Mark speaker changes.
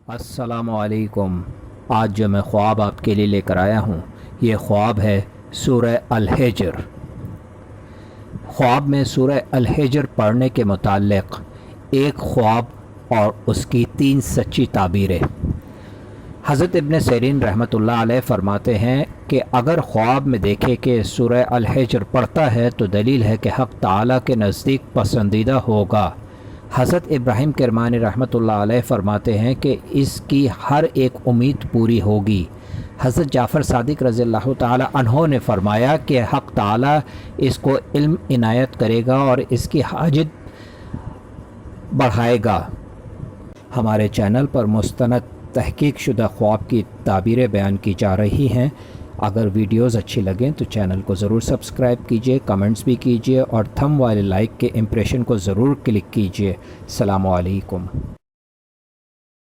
Speaker 1: السلام علیکم۔ آج جو میں خواب آپ کے لیے لے کر آیا ہوں یہ خواب ہے سورہ الحجر۔ خواب میں سورہ الحجر پڑھنے کے متعلق ایک خواب اور اس کی 3 سچی تعبیریں۔ حضرت ابن سیرین رحمۃ اللہ علیہ فرماتے ہیں کہ اگر خواب میں دیکھے کہ سورہ الحجر پڑھتا ہے تو دلیل ہے کہ حق تعالیٰ کے نزدیک پسندیدہ ہوگا۔ حضرت ابراہیم کرمانی رحمۃ اللہ علیہ فرماتے ہیں کہ اس کی ہر ایک امید پوری ہوگی۔ حضرت جعفر صادق رضی اللہ تعالی عنہ نے فرمایا کہ حق تعالی اس کو علم عنایت کرے گا اور اس کی حاجت بڑھائے گا۔ ہمارے چینل پر مستند تحقیق شدہ خواب کی تعبیریں بیان کی جا رہی ہیں۔ اگر ویڈیوز اچھی لگیں تو چینل کو ضرور سبسکرائب کیجئے، کمنٹس بھی کیجئے اور تھم والے لائک کے امپریشن کو ضرور کلک کیجئے۔ السلام علیکم۔